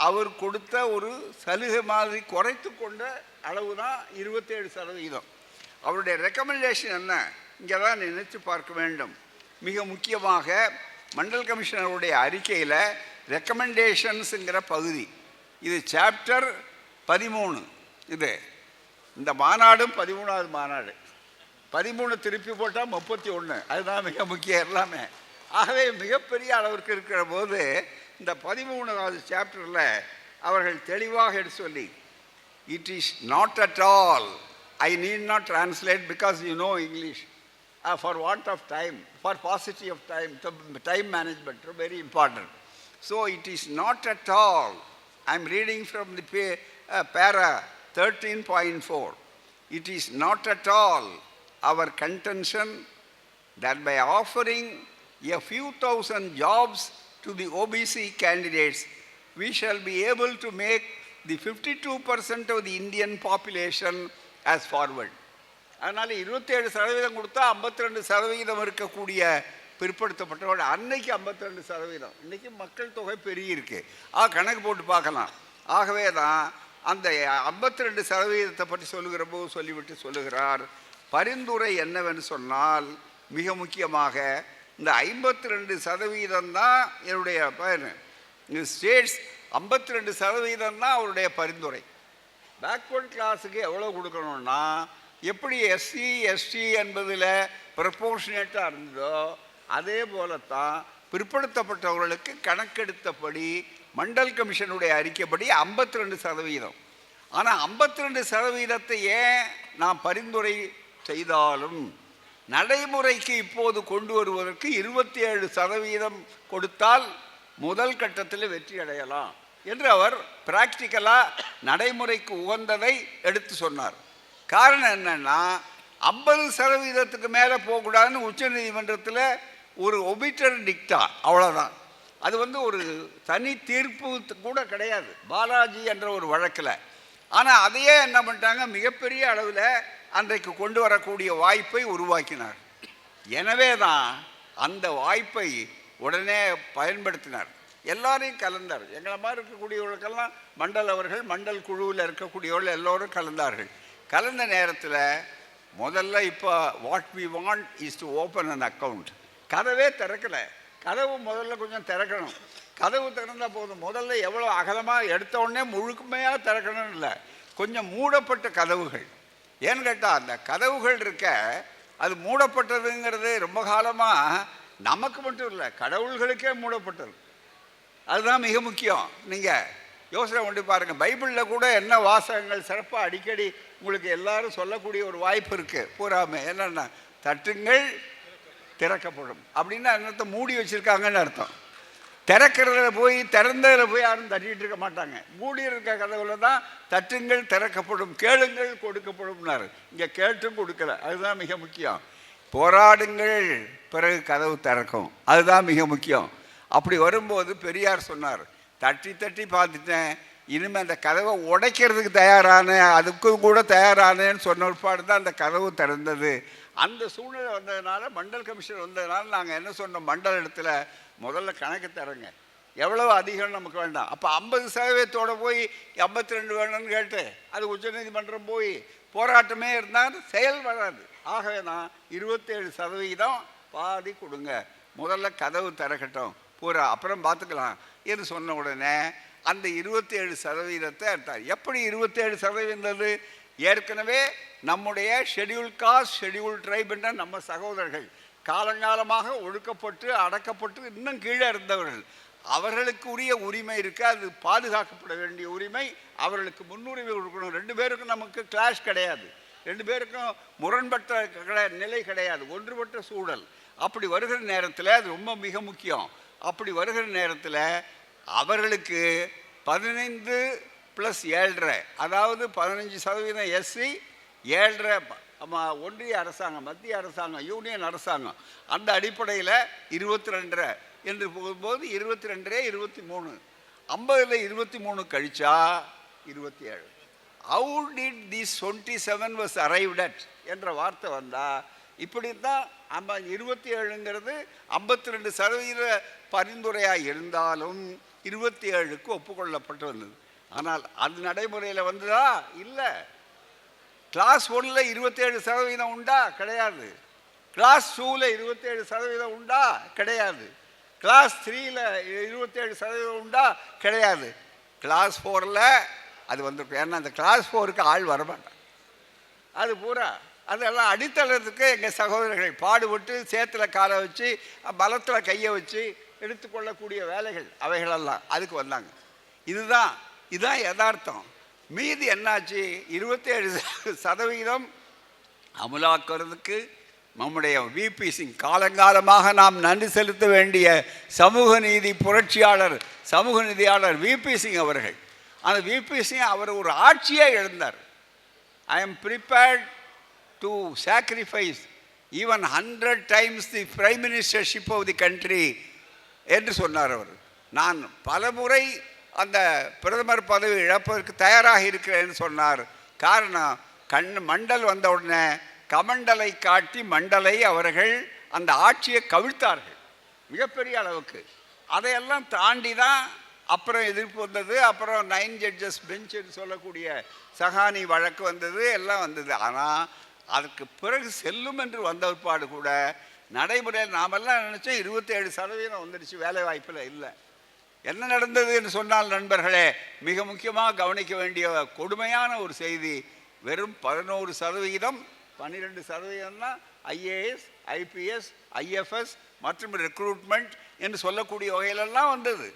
அவர் கொடுத்த ஒரு சலுகை மாதிரி குறைத்து கொண்ட அளவு தான் 27%. அவருடைய ரெக்கமெண்டேஷன் என்ன, இங்கே தான் நினைத்து பார்க்க வேண்டும். மிக முக்கியமாக மண்டல் கமிஷனருடைய அறிக்கையில் ரெக்கமெண்டேஷன்ஸுங்கிற பகுதி, இது சாப்டர் 13. இது இந்த மாநாடும் 13வது மாநாடு. 13 திருப்பி போட்டால் 31, அதுதான் மிக முக்கியம் எல்லாமே. ஆகவே மிகப்பெரிய அளவிற்கு இருக்கிற போது இந்த 13வது சாப்டரில் அவர்கள் தெளிவாக எடுத்து சொல்லி, it is not at all, I need not translate because you know English, for want of time, for paucity of time management very important. So it is not at all, I am reading from the para 13.4. It is not at all our contention that by offering a few thousand jobs to the OBC candidates, we shall be able to make the 52% of the Indian population as forward. அதனால் 27% கொடுத்தா 52% இருக்கக்கூடிய பிற்படுத்தப்பட்டவர்கள், அன்னைக்கு 52%, இன்றைக்கி மக்கள் தொகை பெரிய இருக்குது, கணக்கு போட்டு பார்க்கலாம். ஆகவே தான் அந்த 52% பற்றி சொல்லுகிற போது சொல்லிவிட்டு சொல்லுகிறார், பரிந்துரை என்னவென்று சொன்னால் மிக முக்கியமாக இந்த 52% தான் என்னுடைய ஸ்டேட்ஸ், 52% தான் அவருடைய பரிந்துரை. பேக்வர்ட் கிளாஸுக்கு எவ்வளோ கொடுக்கணும்னா எப்படி எஸ்சி எஸ்டி என்பதில் ப்ரப்போர்ஷனேட்டாக இருந்ததோ அதே போலத்தான் பிற்படுத்தப்பட்டவர்களுக்கு கணக்கெடுத்தபடி மண்டல் கமிஷனுடைய அறிக்கைப்படி 52%. ஆனால் 52% ஏன் நாம் பரிந்துரை செய்தாலும் நடைமுறைக்கு இப்போது கொண்டு வருவதற்கு 27% கொடுத்தால் முதல் கட்டத்தில் வெற்றி அடையலாம் என்று அவர் பிராக்டிக்கலாக நடைமுறைக்கு உகந்ததை எடுத்து சொன்னார். காரணம் என்னன்னா 50%க்கு மேலே போகக்கூடாதுன்னு உச்சநீதிமன்றத்தில் ஒரு ஒபிட்டர் டிக்டா, அவ்வளோதான். அது ஒரு தனி தீர்ப்பு கூட கிடையாது பாலாஜி என்ற ஒரு வழக்கில். ஆனால் அதையே என்ன பண்ணிட்டாங்க, மிகப்பெரிய அளவில் அன்றைக்கு கொண்டு வரக்கூடிய வாய்ப்பை உருவாக்கினார். எனவே தான் அந்த வாய்ப்பை உடனே பயன்படுத்தினார். எல்லாரையும் கலந்தார். எங்களை மாதிரி இருக்கக்கூடியவர்களுக்கெல்லாம் மண்டல் அவர்கள், மண்டல் குழுவில் இருக்கக்கூடியவர்கள் எல்லோரும் கலந்தார்கள். கலந்த நேரத்தில் முதல்ல இப்போ what we want is to open an account. கதவே திறக்கலை. கதவு முதல்ல கொஞ்சம் திறக்கணும். கதவு திறந்தால் போதும். முதல்ல எவ்வளோ அகலமாக எடுத்த உடனே முழுமையாக திறக்கணும்னு இல்லை, கொஞ்சம் மூடப்பட்ட கதவுகள். ஏன்னு கேட்டால் அந்த கதவுகள் இருக்க அது மூடப்பட்டதுங்கிறது ரொம்ப காலமாக நமக்கு மட்டும் இல்லை, கடவுள்களுக்கே மூடப்பட்டது. அதுதான் மிக முக்கியம். நீங்கள் யோசனை பண்ணி பாருங்கள். பைபிளில் கூட என்ன வாசகங்கள் சிறப்பாக அடிக்கடி உங்களுக்கு எல்லாரும் சொல்லக்கூடிய ஒரு வாய்ப்பு இருக்குது. பூராமே என்னென்னா, தட்டுங்கள் திறக்கப்படும் அப்படின்னா என்னத்தை மூடி வச்சுருக்காங்கன்னு அர்த்தம். திறக்கிறதுல போய் திறந்ததில் போய் யாரும் தட்டிகிட்டு இருக்க மாட்டாங்க. மூடி இருக்க கதவுல தான் தட்டுங்கள் திறக்கப்படும், கேளுங்கள் கொடுக்கப்படும்னாரு. இங்கே கேட்டும் கொடுக்கல. அதுதான் மிக முக்கியம். போராடுங்கள் பிறகு கதவு திறக்கும், அதுதான் மிக முக்கியம். அப்படி வரும்போது பெரியார் சொன்னார், தட்டி தட்டி பார்த்துட்டேன், இனிமேல் அந்த கதவை உடைக்கிறதுக்கு தயாரானேன், அதுக்கும் கூட தயாரானேன்னு சொன்ன ஒருபாடு தான் அந்த கதவு திறந்தது. அந்த சூழ்நிலை வந்ததுனால, மண்டல் கமிஷன் வந்ததுனால நாங்கள் என்ன சொன்னோம், மண்டல இடத்துல முதல்ல கணக்கு தரங்க, எவ்வளோ அதிகம் நமக்கு வேண்டாம். அப்போ 50% போய் 52 வேணும்னு கேட்டு அது உச்சநீதிமன்றம் போய் போராட்டமே இருந்தால் செயல் வராது. ஆகவே நான் 27% பாதி கொடுங்க, முதல்ல கதவு திறக்கட்டும் பூரா, அப்புறம் பார்த்துக்கலாம் என்று சொன்ன உடனே அந்த 27% எடுத்தார். எப்படி 27%? ஏற்கனவே நம்முடைய ஷெட்யூல் காஸ்ட், ஷெட்யூல் ட்ரைப் என்ற நம்ம சகோதரர்கள் காலங்காலமாக ஒடுக்கப்பட்டு அடக்கப்பட்டு இன்னும் கீழே இருந்தவர்கள், அவர்களுக்கு உரிய உரிமை இருக்குது, அது பாதுகாக்கப்பட வேண்டிய உரிமை, அவர்களுக்கு முன்னுரிமை கொடுக்கணும். 2 பேருக்கும் நமக்கு கிளாஷ் கிடையாது, 2 பேருக்கும் முரண்பட்ட நிலை கிடையாது, ஒன்றுபட்ட சூழல். அப்படி வருகிற நேரத்தில் அது ரொம்ப மிக முக்கியம். அப்படி வருகிற நேரத்தில் அவர்களுக்கு 15 + 7.5, அதாவது 15% எஸ்சி, 7.5 ஒன்றிய அரசாங்கம், மத்திய அரசாங்கம், யூனியன் அரசாங்கம். அந்த அடிப்படையில் 22.5 என்று போகும்போது 22, 23, 50ல் 23 கழிச்சா 27. How did this 27 was arrived at என்ற வார்த்தை வந்தால் இப்படி தான். 27ங்கிறது 52% பரிந்துரையாக இருந்தாலும் 27க்கு ஒப்புக்கொள்ளப்பட்டு வந்தது. ஆனால் அது நடைமுறையில் வந்ததா? இல்லை. கிளாஸ் 1ல் 27% உண்டா? கிடையாது. கிளாஸ் 2ல் 27% உண்டா? கிடையாது. கிளாஸ் 3ல் 27% உண்டா? கிடையாது. கிளாஸ் 4ல் அது வந்துருக்கு. ஏன்னா அந்த கிளாஸ் 4க்கு ஆள் வரமாட்டாங்க. அது பூரா அதெல்லாம் அடித்தளத்துக்கு எங்கள் சகோதரர்கள் பாடுபட்டு சேத்துல காலை வச்சு பலத்தில் கையை வச்சு எடுத்துக்கொள்ளக்கூடிய வேலைகள் அவைகளெல்லாம் அதுக்கு வந்தாங்க. இதுதான் யதார்த்தம். மீதி என்னாச்சு? 27% அமலாக்குறதுக்கு நம்முடைய விபி சிங், காலங்காலமாக நாம் நன்றி செலுத்த வேண்டிய சமூக நீதி புரட்சியாளர், சமூக நீதியாளர் விபி சிங் அவர்கள். அந்த விபி சிங் அவர் ஒரு ஆட்சியே எழுந்தார். I am prepared to sacrifice even 100 times the prime ministership of the country என்று சொன்னார் அவர். நான் பலமுறை அந்த பிரதமர் பதவி இழப்பதற்கு தயாராக இருக்கிறேன்னு சொன்னார். காரணம், மண்டல் வந்த உடனே கமண்டலை காட்டி மண்டலை அவர்கள் அந்த ஆட்சியை கவிழ்த்தார்கள் மிகப்பெரிய அளவுக்கு. அதையெல்லாம் தாண்டி தான் அப்புறம் எதிர்ப்பு வந்தது. அப்புறம் 9 judges பெஞ்சுன்னு சொல்லக்கூடிய சஹானி வழக்கு வந்தது, எல்லாம் வந்தது. ஆனால் அதுக்கு பிறகு செல்லும் என்று வந்த ஒருபாடு கூட நடைமுறையில் நாமெல்லாம் நினச்சோம் 27% வந்துடுச்சு, வேலை வாய்ப்பில் இல்லை. என்ன நடந்தது என்று சொன்னால் நண்பர்களே, மிக முக்கியமாக கவனிக்க வேண்டிய கொடுமையான ஒரு செய்தி, வெறும் 11% 12% ஐஏஎஸ், ஐபிஎஸ், ஐஎஃப்எஸ் மற்றும் ரெக்ரூட்மெண்ட் என்று சொல்லக்கூடிய வகையிலெல்லாம் வந்தது.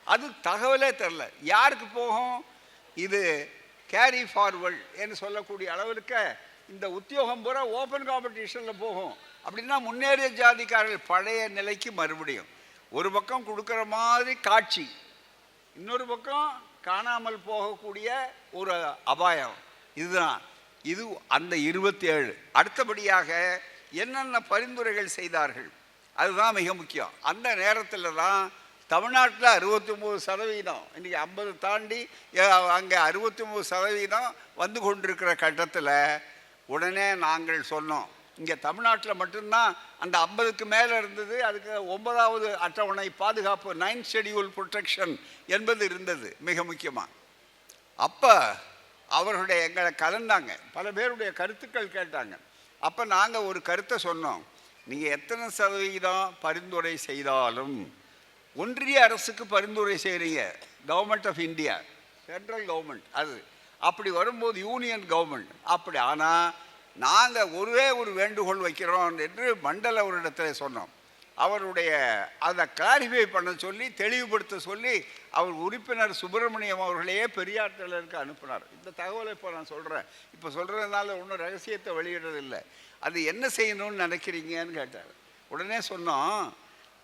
அது தகவலே தெரில, யாருக்கு போகும்? இது கேரி ஃபார்வர்ட் என்று சொல்லக்கூடிய அளவிற்கு இந்த உத்தியோகம் பூரா ஓப்பன் காம்படிஷனில் போகும். அப்படின்னா முன்னேறிய ஜாதிக்காரர்கள் பழைய நிலைக்கு மறுபடியும் ஒரு பக்கம் கொடுக்குற மாதிரி காட்சி, இன்னொரு பக்கம் காணாமல் போகக்கூடிய ஒரு அபாயம். இதுதான் இது அந்த 27. அடுத்தபடியாக என்னென்ன பரிந்துரைகள் செய்தார்கள் அதுதான் மிக முக்கியம். அந்த நேரத்தில் தான் தமிழ்நாட்டில் 69%, இன்றைக்கி 50 தாண்டி அங்கே 63% வந்து கொண்டிருக்கிற கட்டத்தில் உடனே நாங்கள் சொன்னோம், இங்கே தமிழ்நாட்டில் மட்டும்தான் அந்த 50க்கு மேலே இருந்தது. அதுக்கு 9வது அட்டவணை பாதுகாப்பு, 9th ஷெட்யூல் ப்ரொடெக்ஷன் என்பது இருந்தது மிக முக்கியமாக. அப்போ அவர்களுடைய எங்களை கலந்தாங்க, பல பேருடைய கருத்துக்கள் கேட்டாங்க. அப்போ நாங்கள் ஒரு கருத்தை சொன்னோம், நீங்கள் எத்தனை சதவீதம் பரிந்துரை செய்தாலும் ஒன்றிய அரசுக்கு பரிந்துரை செய்கிறீங்க, government of India, central government, அது அப்படி வரும்போது யூனியன் கவர்மெண்ட் அப்படி. ஆனால் நாங்கள் ஒரே ஒரு வேண்டுகோள் வைக்கிறோம் என்று மண்டல ஒரு இடத்துல சொன்னோம். அவருடைய அதை கிளாரிஃபை பண்ண சொல்லி, தெளிவுபடுத்த சொல்லி அவர் உறுப்பினர் சுப்பிரமணியம் அவர்களையே பெரியாற்றலுக்கு அனுப்பினார். இந்த தகவலை இப்போ நான் சொல்கிறேன், இப்போ சொல்கிறதுனால ஒன்றும் ரகசியத்தை வெளியிடுறதில்லை. அது என்ன செய்யணும்னு நினைக்கிறீங்கன்னு கேட்டார். உடனே சொன்னோம்,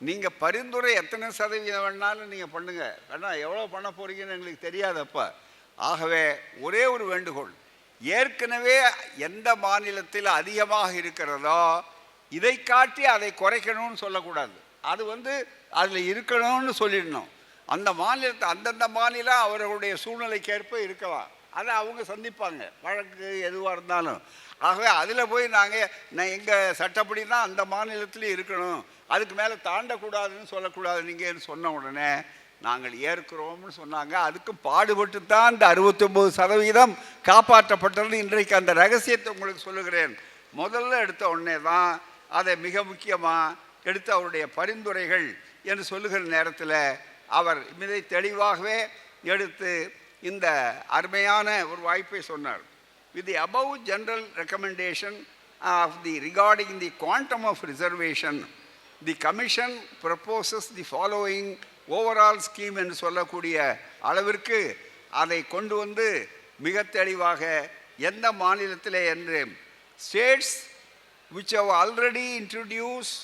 நீங்கள் பரிந்துரை எத்தனை சதவீதம் வேணாலும் நீங்கள் பண்ணுங்கள், வேணால் எவ்வளோ பண்ண போகிறீங்கன்னு எங்களுக்கு தெரியாதப்பா. ஆகவே ஒரே ஒரு வேண்டுகோள், ஏற்கனவே எந்த மாநிலத்தில் அதிகமாக இருக்கிறதோ இதை காட்டி அதை குறைக்கணும்னு சொல்லக்கூடாது. அது அதில் இருக்கணும்னு சொல்லிடணும். அந்த மாநிலத்தை அந்தந்த மாநிலம் அவர்களுடைய சூழ்நிலைக்கேற்ப இருக்கலாம், அதை அவங்க சந்திப்பாங்க, வழக்கு எதுவாக இருந்தாலும். ஆகவே அதில் போய் நான் எங்கள் சட்டப்படி தான் அந்த மாநிலத்திலே இருக்கணும், அதுக்கு மேலே தாண்டக்கூடாதுன்னு சொல்லக்கூடாது நீங்கன்னு சொன்ன உடனே நாங்கள் ஏற்கிறோம்னு சொன்னாங்க. அதுக்கு பாடுபட்டு தான் இந்த 69% காப்பாற்றப்பட்டது. இன்றைக்கு அந்த ரகசியத்தை உங்களுக்கு சொல்லுகிறேன். முதல்ல எடுத்த உடனே தான் அதை மிக முக்கியமாக எடுத்து அவருடைய பரிந்துரைகள் என்று சொல்லுகிற நேரத்தில் அவர் மிக தெளிவாகவே எடுத்து இந்த அருமையான ஒரு வாய்ப்பை சொன்னார். With the above general recommendation of regarding the quantum of reservation, the commission proposes the following overall scheme என்று சொல்லக்கூடிய அளவிற்கு அதை கொண்டு வந்து மிக தெளிவாக எந்த மாநிலத்திலே என்று states which have already introduced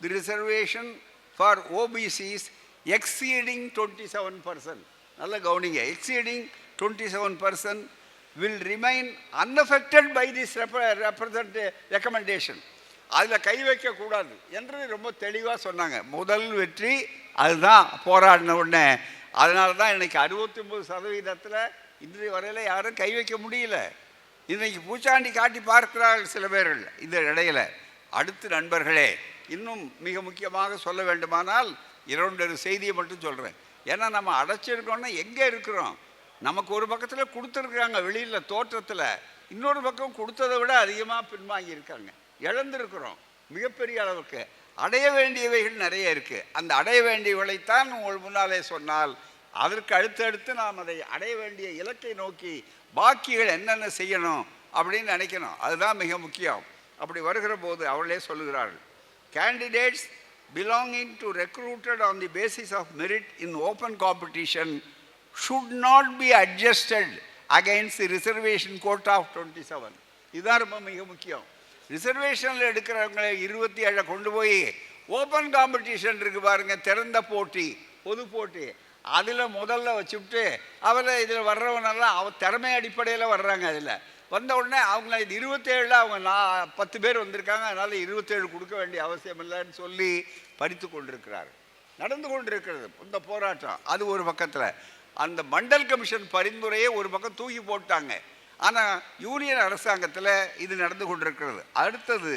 the reservation for OBCs exceeding 27%, நல்ல கவனிங்க, exceeding 27% will remain unaffected by this recommendation. அதில் கை வைக்கக்கூடாது என்று ரொம்ப தெளிவாக சொன்னாங்க. முதல் வெற்றி அதுதான், போராடின உடனே. அதனால தான் இன்றைக்கி 69% இன்றைய வரையில் யாரும் கை வைக்க முடியல. இன்றைக்கி பூச்சாண்டி காட்டி பார்க்கிறார்கள் சில பேர்கள் இந்த இடையில். அடுத்து நண்பர்களே, இன்னும் மிக முக்கியமாக சொல்ல வேண்டுமானால் 2 செய்தியை மட்டும் சொல்கிறேன். ஏன்னா நம்ம அடைச்சிருக்கோன்னா எங்கே இருக்கிறோம்? நமக்கு ஒரு பக்கத்தில் கொடுத்துருக்குறாங்க வெளியில் தோற்றத்தில், இன்னொரு பக்கம் கொடுத்ததை விட அதிகமாக பின்வாங்கியிருக்காங்க, இழந்திருக்கிறோம் மிகப்பெரிய அளவுக்கு. அடைய வேண்டியவைகள் நிறைய இருக்குது. அந்த அடைய வேண்டியவைகளைத்தான் உங்கள் முன்னாலே சொன்னால் அதற்கு அடுத்தடுத்து நாம் அதை அடைய வேண்டிய இலக்கை நோக்கி பாக்கிகள் என்னென்ன செய்யணும் அப்படின்னு நினைக்கணும். அதுதான் மிக முக்கியம். அப்படி வருகிற போது அவர்களே சொல்லுகிறார்கள், candidates belonging to recruited on the basis of merit in open competition should not be adjusted against the reservation quota of 27. இதுதான் ரொம்ப மிக முக்கியம். ரிசர்வேஷனில் எடுக்கிறவங்களை 27 கொண்டு போய் ஓப்பன் காம்படிஷன் இருக்குது பாருங்கள், திறந்த போட்டி, பொது போட்டி, அதில் முதல்ல வச்சுவிட்டு அவரை இதில் வர்றவனெல்லாம் திறமை அடிப்படையில் வர்றாங்க. அதில் வந்த உடனே அவங்கள 27 அவங்க 10 பேர் வந்திருக்காங்க, அதனால் 27 கொடுக்க வேண்டிய அவசியம் இல்லைன்னு சொல்லி பறித்து கொண்டிருக்கிறார். நடந்து கொண்டிருக்கிறது இந்த போராட்டம். அது ஒரு பக்கத்தில். அந்த மண்டல் கமிஷன் பரிந்துரையை ஒரு பக்கம் தூக்கி போட்டாங்க. ஆனால் யூனியன் அரசாங்கத்தில் இது நடந்து கொண்டிருக்கிறது. அடுத்தது,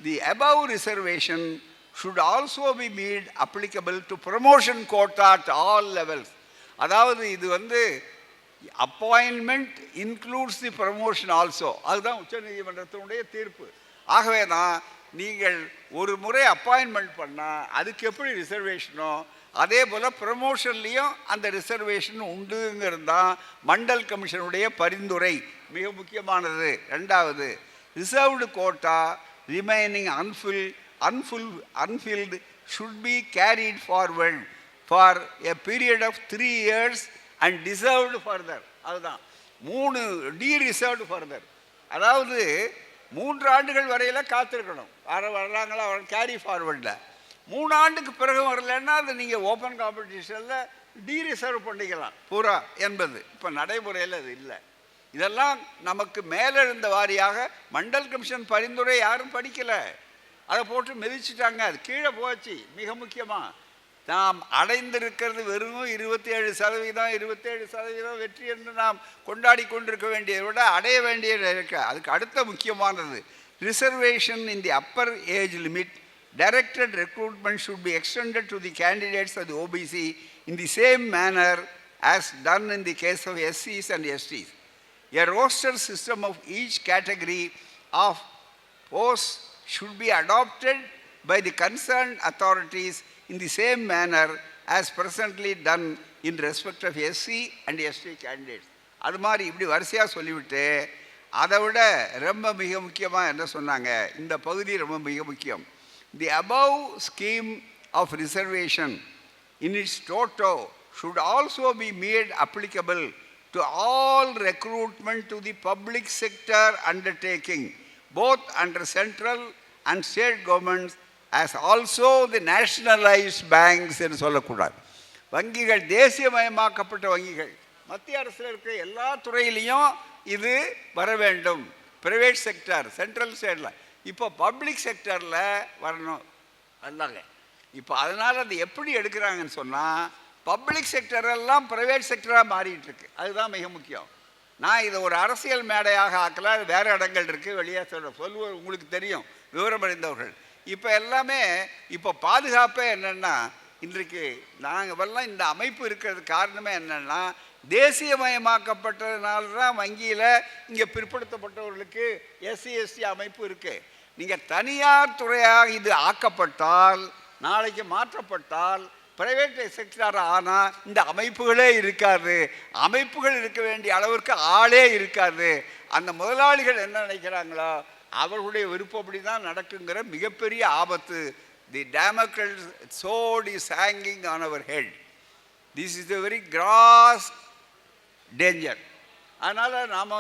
தி above reservation should also be made applicable to promotion quota at all levels. அதாவது இது அப்பாயின்மெண்ட் இன்க்ளூட்ஸ் தி ப்ரமோஷன் ஆல்சோ. அதுதான் உச்சநீதிமன்றத்தினுடைய தீர்ப்பு. ஆகவே தான் நீங்கள் ஒரு முறை அப்பாயின்மெண்ட் பண்ணால் அதுக்கு எப்படி ரிசர்வேஷனோ அதே போல் ப்ரமோஷன்லேயும் அந்த ரிசர்வேஷன் உண்டுங்கிறது தான் மண்டல் கமிஷனுடைய பரிந்துரை. மிக முக்கியமானது. ரெண்டாவது, reserved quota remaining unfilled should be carried forward for a period of 3 years and deserved further. அதுதான் 3 de-reserved further. அதாவது 3 ஆண்டுகள் வரையில் காத்திருக்கணும். வர்றாங்களா கேரி ஃபார்வர்டில் 3 ஆண்டுக்கு பிறகு வரலன்னா அது நீங்கள் ஓப்பன் காம்படிஷனில் டீரிசர்வ் பண்ணிக்கலாம் பூரா என்பது இப்போ நடைமுறையில் அது இல்லை. இதெல்லாம் நமக்கு மேலெழுந்த வாரியாக மண்டல் கமிஷன் பரிந்துரை யாரும் படிக்கலை, அதை போட்டு மிதிச்சிட்டாங்க, அது கீழே போச்சு. மிக முக்கியமாக நாம் அடைந்திருக்கிறது வெறும் 27%, 27% வெற்றி என்று நாம் கொண்டாடி கொண்டிருக்க வேண்டியதை விட அடைய வேண்டியது இருக்கு. அதுக்கு அடுத்த முக்கியமானது reservation in the upper age limit. Directed recruitment should be extended to the candidates of the OBC in the same manner as done in the case of SCs and STs. A roster system of each category of posts should be adopted by the concerned authorities in the same manner as presently done in respect of SC and ST candidates. அது மாதிரி இப்படி வரிசையாக சொல்லிவிட்டு அதை விட ரொம்ப மிக முக்கியமாக என்ன சொன்னாங்க, இந்த பகுதி ரொம்ப மிக முக்கியம். The above scheme of reservation in its toto should also be made applicable to all recruitment to the public sector undertaking, both under central and state governments, as also the nationalized banks என்று சொல்லக்கூடாது. வங்கிகள் தேசியமயமாக்கப்பட்ட வங்கிகள், மத்திய அரசில் இருக்கிற எல்லா துறையிலையும் இது வர வேண்டும். ப்ரைவேட் செக்டர் சென்ட்ரல் ஸ்டேட்டில் இப்போ பப்ளிக் செக்டரில் வரணும் அதாங்க. இப்போ அதனால் அது எப்படி எடுக்கிறாங்கன்னு சொன்னால் பப்ளிக் செக்டரெல்லாம் ப்ரைவேட் செக்டராக மாறிட்டு இருக்கு. அதுதான் மிக முக்கியம். நான் இதை ஒரு அரசியல் மேடையாக ஆக்கல, அது வேறு இடங்கள் இருக்குது, வெளியே சொல்லுவது உங்களுக்கு தெரியும், விவரமடைந்தவர்கள். இப்போ எல்லாமே இப்போ பாதுகாப்பே என்னென்னா, இன்றைக்கு நாங்கள் எல்லாம் இந்த அமைப்பு இருக்கிறது காரணமே என்னென்னா தேசியமயமாக்கப்பட்டதுனால தான் வங்கியில் இங்கே பிற்படுத்தப்பட்டவர்களுக்கு SC ST அமைப்பு இருக்குது. நீங்கள் தனியார் துறையாக இது ஆக்கப்பட்டால், நாளைக்கு மாற்றப்பட்டால் பிரைவேட் செக்டர் ஆனால் இந்த அமைப்புகளே இருக்காது, அமைப்புகள் இருக்க வேண்டிய அளவிற்கு ஆளே இருக்காது. அந்த முதலாளிகள் என்ன நினைக்கிறாங்களோ அவர்களுடைய விருப்பப்படி தான் நடக்குங்கிற மிகப்பெரிய ஆபத்து. தி Damocles sword is hanging on our head. This is a very gross danger. அதனால் நாம்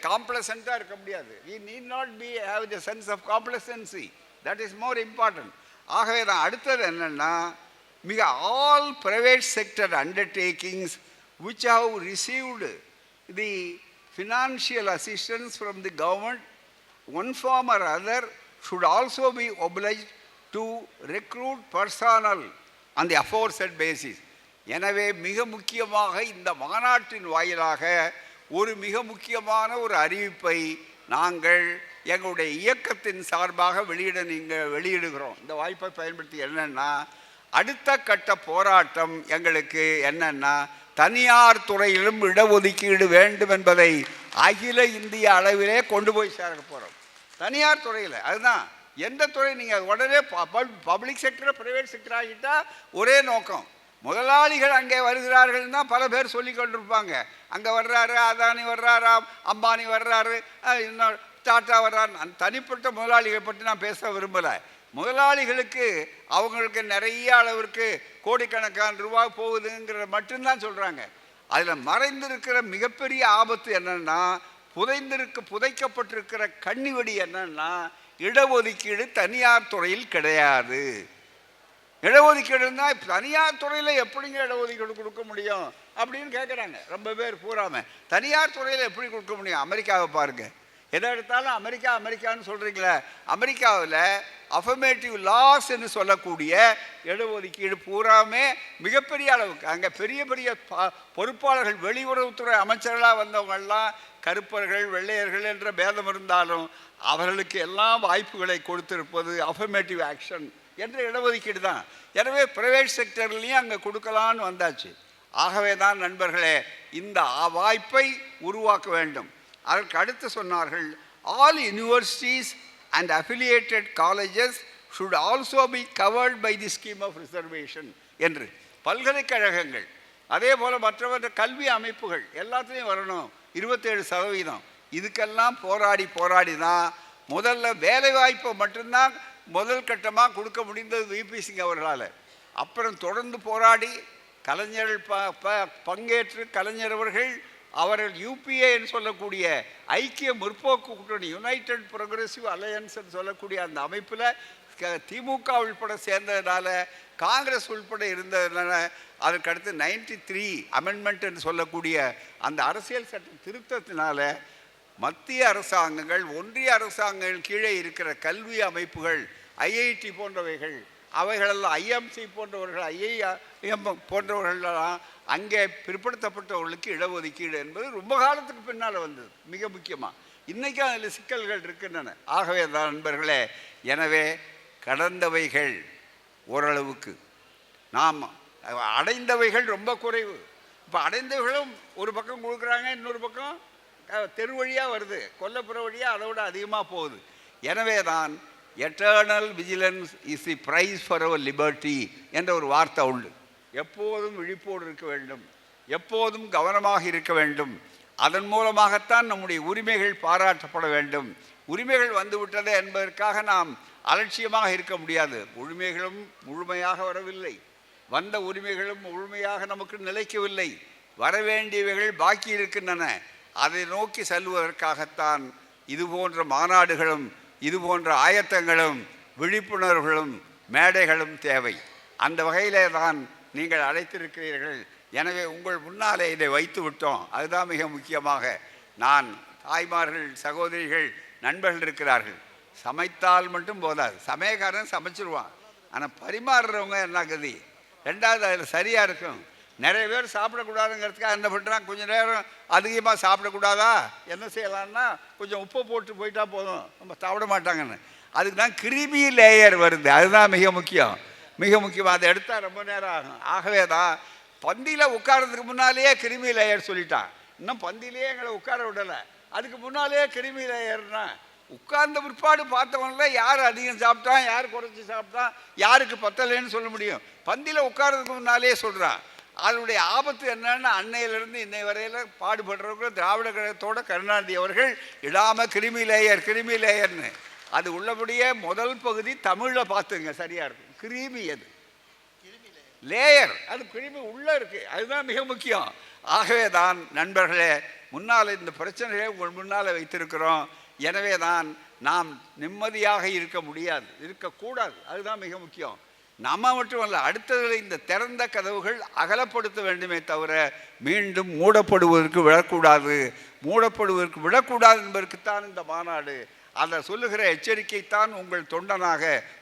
காம்ப்ளசண்ட்டாக இருக்க முடியாது. We need not have the sense of complacency. That is more important. ஆகவே நான் அடுத்தது என்னென்னா, மிக all private sector undertakings which have received the financial assistance from the government one form or other should also be obliged to recruit personnel on the aforesaid basis. எனவே மிக முக்கியமாக இந்த மாநாட்டின் வாயிலாக ஒரு மிக முக்கியமான ஒரு அறிவிப்பை நாங்கள் எங்களுடைய இயக்கத்தின் சார்பாக வெளியிடுகிறோம். இந்த வாய்ப்பை பயன்படுத்தி என்னென்னா, அடுத்த கட்ட போராட்டம் எங்களுக்கு என்னென்னா, தனியார் துறையிலும் இடஒதுக்கீடு வேண்டும் என்பதை அகில இந்திய அளவிலே கொண்டு போய் சேர்க்க போகிறோம். தனியார் துறையில் அதுதான் எந்த துறை, நீங்கள் உடனே பப்ளிக் செக்டரை ப்ரைவேட் செக்டர் ஆகிட்டால் ஒரே நோக்கம், முதலாளிகள் அங்கே வருகிறார்கள் தான் பல பேர் சொல்லி கொண்டிருப்பாங்க. அங்கே வர்றாரு, அதானி வர்றாரா, அம்பானி வர்றாரு, இன்னும் டாட்டா வர்றாரு. அந்த தனிப்பட்ட முதலாளிகளை பற்றி நான் பேச விரும்பலை. முதலாளிகளுக்கு அவங்களுக்கு நிறைய அளவிற்கு கோடிக்கணக்கான ரூபாய் போகுதுங்கிறத மட்டும்தான் சொல்கிறாங்க. அதில் மறைந்திருக்கிற மிகப்பெரிய ஆபத்து என்னென்னா, புதைக்கப்பட்டிருக்கிற கண்ணிவெடி என்னென்னா, இடஒதுக்கீடு தனியார் துறையில் கிடையாது. இடஒதுக்கீடு இருந்தால் தனியார் துறையில் எப்படிங்க இடஒதுக்கீடு கொடுக்க முடியும் அப்படின்னு கேட்குறாங்க ரொம்ப பேர் பூராமல். தனியார் துறையில் எப்படி கொடுக்க முடியும்? அமெரிக்காவை பாருங்கள், எதை எடுத்தாலும் அமெரிக்கான்னு சொல்கிறீங்களே, அமெரிக்காவில் அஃபர்மேட்டிவ் லாஸ் என்று சொல்லக்கூடிய இடஒதுக்கீடு பூராமே மிகப்பெரிய அளவுக்கு, அங்கே பெரிய பெரிய பொறுப்பாளர்கள், வெளியுறவுத்துறை அமைச்சர்களாக வந்தவங்கள்லாம் கருப்பர்கள் வெள்ளையர்கள் என்ற பேதம் இருந்தாலும் அவர்களுக்கு எல்லாம் வாய்ப்புகளை கொடுத்திருப்பது அஃபர்மேட்டிவ் ஆக்ஷன் என்ற இடஒதுக்கீடு தான். எனவே ப்ரைவேட் செக்டர்லேயும் அங்கே கொடுக்கலான்னு வந்தாச்சு. ஆகவே தான் நண்பர்களே, இந்த வாய்ப்பை உருவாக்க வேண்டும். அதற்கு அடுத்து சொன்னார்கள், all universities and affiliated colleges should also be covered by the scheme of reservation என்று. பல்கலைக்கழகங்கள் அதே போல் மற்ற கல்வி அமைப்புகள் எல்லாத்துலேயும் வரணும் 27%. இதுக்கெல்லாம் போராடி தான் முதல்ல வேலைவாய்ப்பை மட்டும்தான் முதல் கட்டமாக கொடுக்க முடிந்தது விபி சிங் அவர்களால். அப்புறம் தொடர்ந்து போராடி கலைஞர்கள் பங்கேற்று கலைஞர் அவர்கள் யூபிஏ என்று சொல்லக்கூடிய ஐக்கிய முற்போக்கு கூட்டணி, யுனைடெட் ப்ரோக்ரெசிவ் அலையன்ஸ் சொல்லக்கூடிய அந்த அமைப்பில் திமுக உள்பட சேர்ந்ததுனால, காங்கிரஸ் உள்பட இருந்ததுனால, அதற்கடுத்து 93 அமெண்ட்மெண்ட் என்று சொல்லக்கூடிய அந்த அரசியல் சட்டம் திருத்தத்தினால மத்திய அரசாங்கங்கள், ஒன்றிய அரசாங்கங்கள் கீழே இருக்கிற கல்வி அமைப்புகள், ஐஐடி போன்றவைகள், அவைகளெல்லாம் ஐஎம்சி போன்றவர்கள், ஐஐஎம் போன்றவர்களெல்லாம் அங்கே பிற்படுத்தப்பட்டவர்களுக்கு இடஒதுக்கீடு என்பது ரொம்ப காலத்துக்கு பின்னால் வந்தது. மிக முக்கியமாக இன்றைக்கும் அதில் சிக்கல்கள் இருக்கின்றன. ஆகவே தான் நண்பர்களே, எனவே கடந்தவைகள் ஓரளவுக்கு, நாம் அடைந்தவைகள் ரொம்ப குறைவு. இப்போ அடைந்தவைகளும் ஒரு பக்கம் கொடுக்குறாங்க, இன்னொரு பக்கம் தெரு வழியாக வருது, கொல்லப்புற வழியாக அதை விட அதிகமாக போகுது. எனவே தான் eternal vigilance is the price for our liberty என்ற ஒரு வார்த்தை உண்டு. எப்போதும் விழிப்போடு இருக்க வேண்டும், எப்போதும் கவனமாக இருக்க வேண்டும். அதன் மூலமாகத்தான் நம்முடைய உரிமைகள் பாராட்டப்பட வேண்டும். உரிமைகள் வந்துவிட்டது என்பதற்காக நாம் அலட்சியமாக இருக்க முடியாது. உரிமைகளும் முழுமையாக வரவில்லை, வந்த உரிமைகளும் முழுமையாக நமக்கு நிலைக்கவில்லை, வரவேண்டியவைகள் பாக்கி இருக்கின்றன. அதை நோக்கி செல்வதற்காகத்தான் இது போன்ற மாநாடுகளும் இது போன்ற ஆயத்தங்களும் விழிப்புணர்வுகளும் மேடைகளும் தேவை. அந்த வகையிலே தான் நீங்கள் அழைத்திருக்கிறீர்கள். எனவே உங்கள் முன்னாலே இதை வைத்து விட்டோம். அதுதான் மிக முக்கியமாக. நான் தாய்மார்கள், சகோதரிகள், நண்பர்கள் இருக்கிறார்கள். சமைத்தால் மட்டும் போதாது, சமயக்காரன் சமைச்சிருவான், ஆனால் பரிமாறுறவங்க என்ன கதி? ரெண்டாவது அதில் சரியாக இருக்கும். நிறைய பேர் சாப்பிடக்கூடாதுங்கிறதுக்காக என்ன பண்ணுறான், கொஞ்சம் நேரம் அதிகமாக சாப்பிடக்கூடாதா, என்ன செய்யலான்னா கொஞ்சம் உப்பு போட்டு போயிட்டா போதும், நம்ம சாப்பிட மாட்டாங்கன்னு. அதுக்கு தான் கிருமி லேயர் வருது. அதுதான் மிக முக்கியம், மிக முக்கியம். அதை எடுத்தால் ரொம்ப நேரம் ஆகும். ஆகவே தான் பந்தியில் உட்காரதுக்கு முன்னாலேயே கிருமி லேயர் சொல்லிட்டான். இன்னும் பந்தியிலேயே எங்களை உட்கார விடலை, அதுக்கு முன்னாலேயே கிருமி லேயர்னா உட்கார்ந்த பிற்பாடு பார்த்தவங்கள யார் அதிகம் சாப்பிட்டான், யார் குறைச்சி சாப்பிட்டான், யாருக்கு பத்தலைன்னு சொல்ல முடியும். பந்தியில் உட்காரதுக்கு முன்னாலே சொல்கிறான். அதனுடைய ஆபத்து என்னன்னு அன்னையிலிருந்து இன்னை வரையில் பாடுபடுறவங்க திராவிட கழகத்தோட கருணாநிதி அவர்கள் இடாமல் கிருமி லேயர்னு அது உள்ளபடியே முதல் பகுதி தமிழில் பார்த்துங்க, சரியாக இருக்கும். கிருமி அது லேயர், அது கிருமி உள்ளே இருக்குது. அதுதான் மிக முக்கியம். ஆகவே தான் நண்பர்களே, முன்னால் இந்த பிரச்சனைகளை உங்கள் முன்னால் வைத்திருக்கிறோம். எனவே தான் நாம் நிம்மதியாக இருக்க முடியாது, இருக்கக்கூடாது. அதுதான் மிக முக்கியம். நம்ம மட்டும் அல்ல, அடுத்ததில் இந்த திறந்த கதவுகள் அகலப்படுத்த வேண்டுமே தவிர மீண்டும் மூடப்படுவதற்கு விடக்கூடாது என்பதற்குத்தான் இந்த மாநாடு. அதை சொல்லுகிற எச்சரிக்கைத்தான் உங்கள்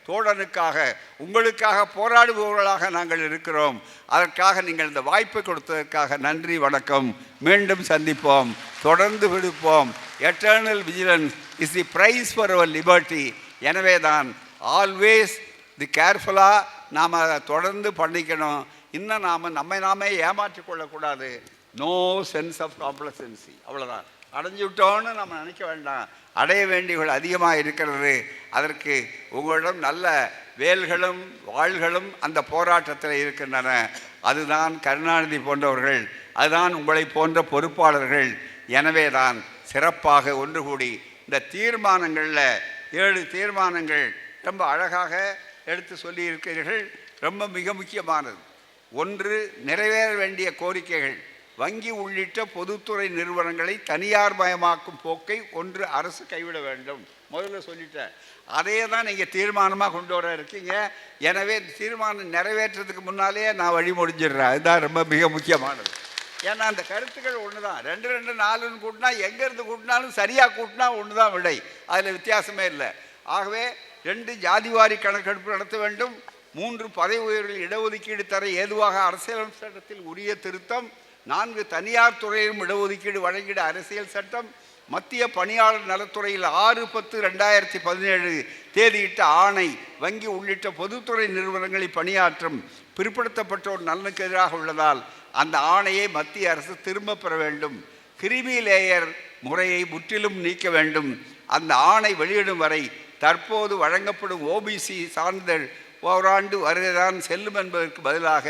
தோழனுக்காக உங்களுக்காக போராடுபவர்களாக நாங்கள் இருக்கிறோம். அதற்காக நீங்கள் இந்த வாய்ப்பை கொடுத்ததற்காக நன்றி, வணக்கம். மீண்டும் சந்திப்போம், தொடர்ந்து விடுப்போம். Eternal vigilance is the price for our liberty. எனவே தான் ஆல்வேஸ் இது கேர்ஃபுல்லாக நாம் அதை தொடர்ந்து பண்ணிக்கணும். இன்னும் நம்மை நாமே ஏமாற்றி கொள்ளக்கூடாது. No sense of complacency. அவ்வளோதான், அடைஞ்சு விட்டோன்னு நம்ம நினைக்க வேண்டாம். அடைய வேண்டியவர்கள் அதிகமாக இருக்கிறது. அதற்கு உங்களிடம் நல்ல வேல்களும் வாள்களும் அந்த போராட்டத்தில் இருக்கின்றன. அதுதான் கருணாநிதி போன்றவர்கள், அதுதான் உங்களை போன்ற பொறுப்பாளர்கள். எனவே தான் சிறப்பாக ஒன்று கூடி இந்த தீர்மானங்களில் 7 தீர்மானங்கள் ரொம்ப அழகாக எடுத்து சொல்லியிருக்கிறீர்கள். ரொம்ப மிக முக்கியமானது. 1, நிறைவேற வேண்டிய கோரிக்கைகள். வங்கி உள்ளிட்ட பொதுத்துறை நிறுவனங்களை தனியார் மயமாக்கும் போக்கை அரசு கைவிட வேண்டும். முதல்ல சொல்லிட்டேன். அதையே தான் நீங்கள் தீர்மானமாக கொண்டு வர இருக்கீங்க. எனவே தீர்மானம் நிறைவேற்றத்துக்கு முன்னாலேயே நான் வழி முடிஞ்சிடுறேன். அதுதான் ரொம்ப மிக முக்கியமானது. ஏன்னா அந்த கருத்துக்கள் ஒன்று தான். 2, 2, 4ன்னு கூட்டினா, எங்கேருந்து கூட்டினாலும் சரியாக கூட்டினா ஒன்று தான் விடை, அதில் வித்தியாசமே இல்லை. ஆகவே 2 ஜாதிவாரி கணக்கெடுப்பு நடத்த வேண்டும். 3 பதவி உயர்வில் இடஒதுக்கீடு தர ஏதுவாக அரசியலமைப்பு சட்டத்தில் உரிய திருத்தம். 4 தனியார் துறையிலும் இடஒதுக்கீடு வழங்கிட அரசியல் சட்டம். மத்திய பணியாளர் நலத்துறையில் 6/10/2017 தேதியிட்ட ஆணை வங்கி உள்ளிட்ட பொதுத்துறை நிறுவனங்களில் பணியாற்றும் பிற்படுத்தப்பட்டோர் நலனுக்கு எதிராக உள்ளதால் அந்த ஆணையை மத்திய அரசு திரும்ப பெற வேண்டும். கிருமி லேயர் முறையை முற்றிலும் நீக்க வேண்டும். அந்த ஆணை வெளியிடும் வரை தற்போது வழங்கப்படும் ஓபிசி சான்றிதழ் ஓராண்டு வருகைதான் செல்லும் என்பதற்கு பதிலாக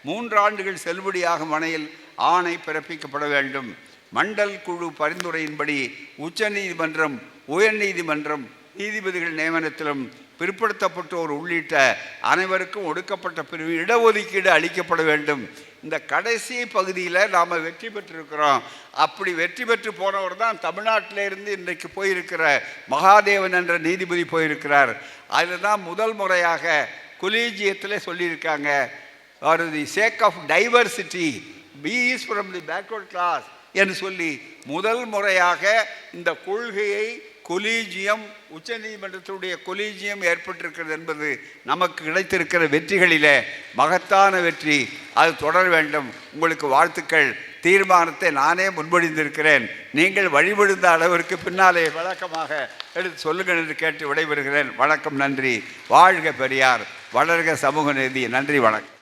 3 ஆண்டுகள் செல்லுபடியாகும் வகையில் ஆணை பிறப்பிக்கப்பட வேண்டும். மண்டல் குழு பரிந்துரையின்படி உச்சநீதிமன்றம், உயர்நீதிமன்றம், நீதிபதிகள் நியமனத்திலும் பிற்படுத்தப்பட்டோர் உள்ளிட்ட அனைவருக்கும் ஒடுக்கப்பட்ட பிரிவு இடஒதுக்கீடு அளிக்கப்பட வேண்டும். இந்த கடைசி பகுதியில் நாம் வெற்றி பெற்றிருக்கிறோம். அப்படி வெற்றி பெற்று போனவர் தான் தமிழ்நாட்டிலேருந்து இன்றைக்கு போயிருக்கிற மகாதேவன் என்ற நீதிபதி போயிருக்கிறார். அதில் தான் முதல் முறையாக கொலீஜியத்தில் சொல்லியிருக்காங்க, for the sake of diversity B is from the backward class என்று சொல்லி முதல் முறையாக இந்த கொள்கையை கொலீஜியம், உச்சநீதிமன்றத்துடைய கொலீஜியம் ஏற்பட்டிருக்கிறது என்பது நமக்கு கிடைத்திருக்கிற வெற்றிகளிலே மகத்தான வெற்றி. அது தொடர வேண்டும். உங்களுக்கு வாழ்த்துக்கள். தீர்மானத்தை நானே முன்மொழிந்திருக்கிறேன். நீங்கள் வழிபடுந்த அளவிற்கு பின்னாலே வழக்கமாக எடுத்து சொல்லுங்கள் என்று கேட்டு விடைபெறுகிறேன். வணக்கம். நன்றி. வாழ்க பெரியார். வளர்க சமூக நீதி. நன்றி. வணக்கம்.